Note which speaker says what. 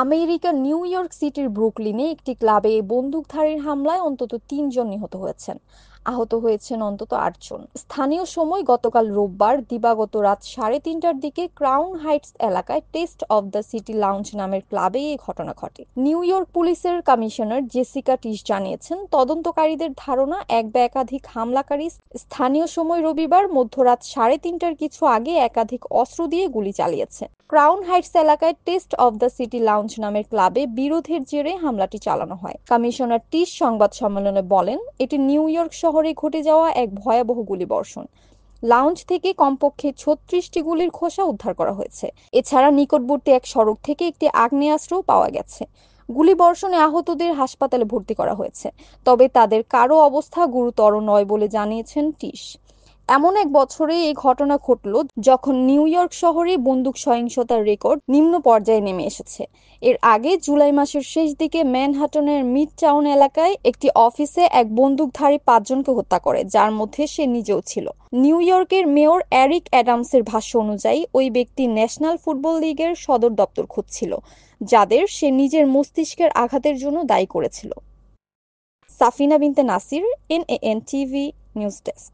Speaker 1: আমেরিকার new York সিটির ব্রুকলিনে একটি ক্লাবে বন্দুকধারীর হামলায় অন্তত ৩ জন নিহত হয়েছেন। আহত হয়েছেন অন্তত ৮ জন। স্থানীয় সময় গতকাল রোববার দিবাগত রাত ৩:৩০টার দিকে ক্রাউন হাইটস এলাকায় test of the city lounge নামের ক্লাবে এই ঘটনা ঘটে। নিউ ইয়র্ক পুলিশের কমিশনার জেসিকা টিস জানিয়েছেন, তদন্তকারীদের ধারণা এক বা একাধিক হামলাকারী স্থানীয় সময় রবিবার মধ্যরাত ৩:৩০টার কিছু আগে একাধিক অস্ত্র দিয়ে গুলি চালিয়েছে। ক্রাউন হাইটস এলাকায় test of the city lounge নামের ক্লাবে বিরোধের জেরে হামলাটি চালানো হয়। কমিশনার টিস সংবাদ সম্মেলনে বলেন, এটি নিউ ইয়র্ক শহরে ঘটে যাওয়া এক ভয়াবহ গুলিবর্ষণ। লাউঞ্জ থেকে কমপক্ষে ৩৬টি গুলির খোসা উদ্ধার করা হয়েছে। এছাড়া নিকটবর্তী এক সড়ক থেকে একটি আগ্নেয়াস্ত্রও পাওয়া গেছে। গুলিবর্ষণে আহতদের হাসপাতালে ভর্তি করা হয়েছে, তবে তাদের কারো অবস্থা গুরুতর নয় বলে জানিয়েছেন টিস। এমন এক বছরে এই ঘটনা ঘটল যখন নিউ ইয়র্ক শহরে বন্দুক সহিংসতার রেকর্ড নিম্ন পর্যায়ে নেমে এসেছে। এর আগে জুলাই মাসের শেষ দিকে ম্যানহাটনের মিড টাউন এলাকায় একটি অফিসে এক বন্দুকধারী ৫ জনকে হত্যা করে, যার মধ্যে সে নিজেও ছিল। নিউ ইয়র্কের মেয়র এরিক অ্যাডামসের ভাষ্য অনুযায়ী ওই ব্যক্তি ন্যাশনাল ফুটবল লিগের সদর দপ্তর খুঁজছিল, যাদের সে নিজের মস্তিষ্কের আঘাতের জন্য দায়ী করেছিল। সাফিনা বিনতে Nasir, NAN TV, news desk.